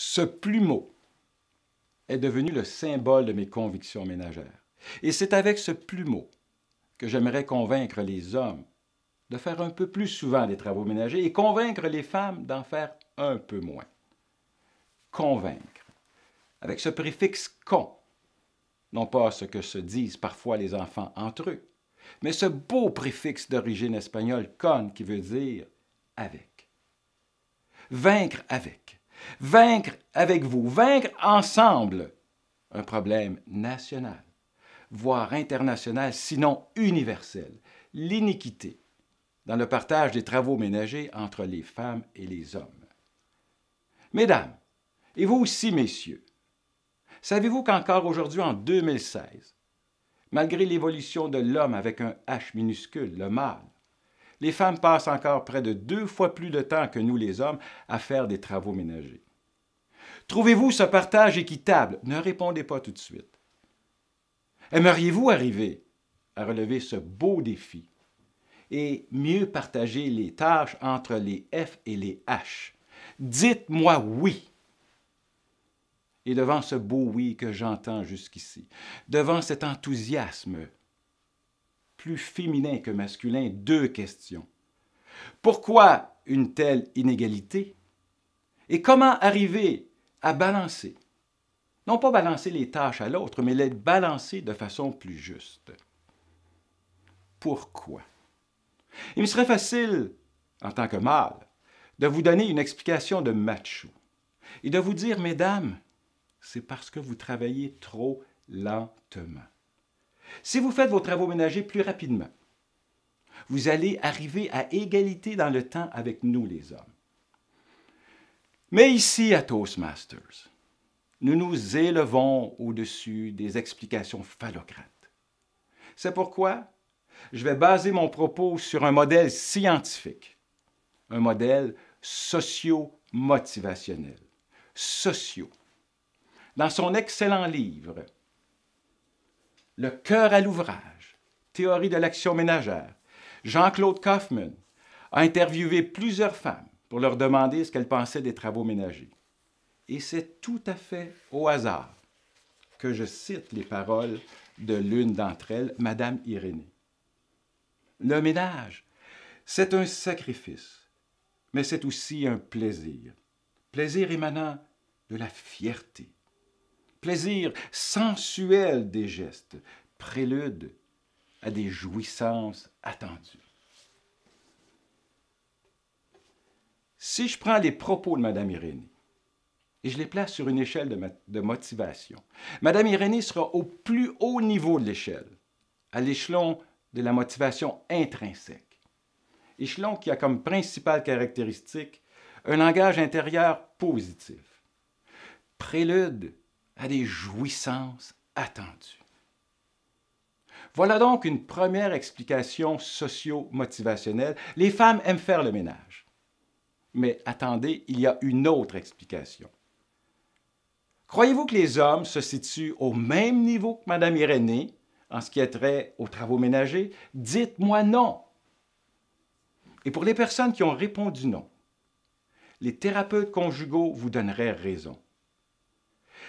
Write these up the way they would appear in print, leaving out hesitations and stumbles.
Ce plumeau est devenu le symbole de mes convictions ménagères. Et c'est avec ce plumeau que j'aimerais convaincre les hommes de faire un peu plus souvent des travaux ménagers et convaincre les femmes d'en faire un peu moins. Convaincre, avec ce préfixe « con », non pas ce que se disent parfois les enfants entre eux, mais ce beau préfixe d'origine espagnole « con » qui veut dire « avec ». Vaincre avec vous, vaincre ensemble un problème national, voire international, sinon universel, l'iniquité dans le partage des travaux ménagers entre les femmes et les hommes. Mesdames, et vous aussi, messieurs, savez-vous qu'encore aujourd'hui, en 2016, malgré l'évolution de l'homme avec un H minuscule, le mâle, les femmes passent encore près de 2 fois plus de temps que nous les hommes à faire des travaux ménagers. Trouvez-vous ce partage équitable? Ne répondez pas tout de suite. Aimeriez-vous arriver à relever ce beau défi et mieux partager les tâches entre les F et les H? Dites-moi oui. Et devant ce beau oui que j'entends jusqu'ici, devant cet enthousiasme plus féminin que masculin, 2 questions. Pourquoi une telle inégalité? Et comment arriver à balancer? Non pas balancer les tâches à l'autre, mais les balancer de façon plus juste. Pourquoi? Il me serait facile, en tant que mâle, de vous donner une explication de macho et de vous dire, mesdames, c'est parce que vous travaillez trop lentement. Si vous faites vos travaux ménagers plus rapidement, vous allez arriver à égalité dans le temps avec nous, les hommes. Mais ici, à Toastmasters, nous nous élevons au-dessus des explications phallocrates. C'est pourquoi je vais baser mon propos sur un modèle scientifique, un modèle socio-motivationnel. Socio. Dans son excellent livre, Le cœur à l'ouvrage, théorie de l'action ménagère, Jean-Claude Kaufmann a interviewé plusieurs femmes pour leur demander ce qu'elles pensaient des travaux ménagers. Et c'est tout à fait au hasard que je cite les paroles de l'une d'entre elles, Madame Irénée. Le ménage, c'est un sacrifice, mais c'est aussi un plaisir. Plaisir émanant de la fierté. Plaisir sensuel des gestes, prélude à des jouissances attendues. Si je prends les propos de Mme Irénée et je les place sur une échelle de motivation, Mme Irénée sera au plus haut niveau de l'échelle, à l'échelon de la motivation intrinsèque. Échelon qui a comme principale caractéristique un langage intérieur positif. Prélude à des jouissances attendues. Voilà donc une première explication socio-motivationnelle. Les femmes aiment faire le ménage. Mais attendez, il y a une autre explication. Croyez-vous que les hommes se situent au même niveau que Mme Irénée en ce qui a trait aux travaux ménagers? Dites-moi non. Et pour les personnes qui ont répondu non, les thérapeutes conjugaux vous donneraient raison.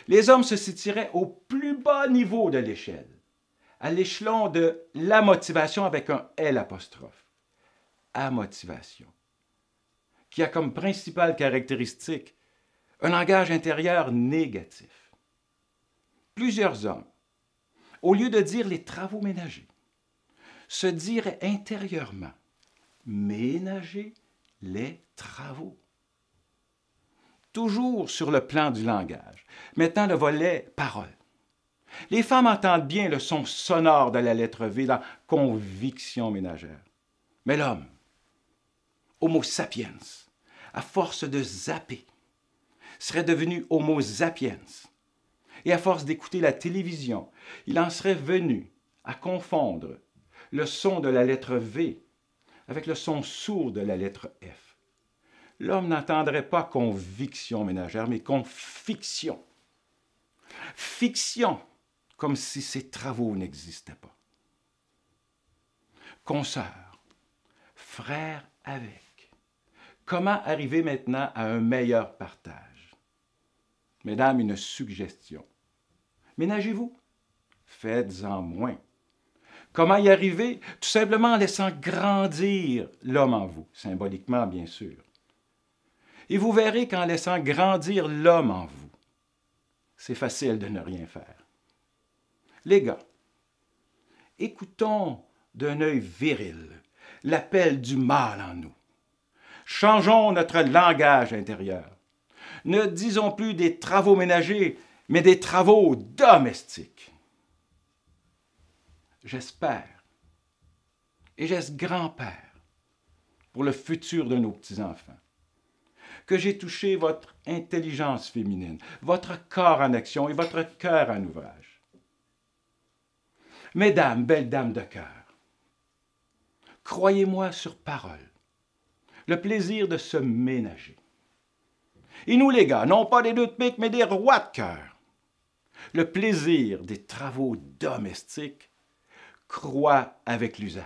Les hommes se situeraient au plus bas niveau de l'échelle, à l'échelon de la motivation avec un L apostrophe, amotivation, qui a comme principale caractéristique un langage intérieur négatif. Plusieurs hommes, au lieu de dire les travaux ménagers, se diraient intérieurement ménager les travaux. Toujours sur le plan du langage. Maintenant, le volet parole. Les femmes entendent bien le son sonore de la lettre V dans conviction ménagère. Mais l'homme, Homo sapiens, à force de zapper, serait devenu Homo sapiens. Et à force d'écouter la télévision, il en serait venu à confondre le son de la lettre V avec le son sourd de la lettre F. L'homme n'entendrait pas conviction ménagère, mais confiction. Fiction, comme si ces travaux n'existaient pas. Consoeurs, frères avec. Comment arriver maintenant à un meilleur partage? Mesdames, une suggestion. Ménagez-vous. Faites-en moins. Comment y arriver? Tout simplement en laissant grandir l'homme en vous, symboliquement bien sûr. Et vous verrez qu'en laissant grandir l'homme en vous, c'est facile de ne rien faire. Les gars, écoutons d'un œil viril l'appel du mâle en nous. Changeons notre langage intérieur. Ne disons plus des travaux ménagers, mais des travaux domestiques. J'espère, et j'esse grand-père pour le futur de nos petits-enfants, que j'ai touché votre intelligence féminine, votre corps en action et votre cœur en ouvrage. Mesdames, belles dames de cœur, croyez-moi sur parole, le plaisir de se ménager. Et nous les gars, non pas des deux de pique, mais des rois de cœur, le plaisir des travaux domestiques croît avec l'usage.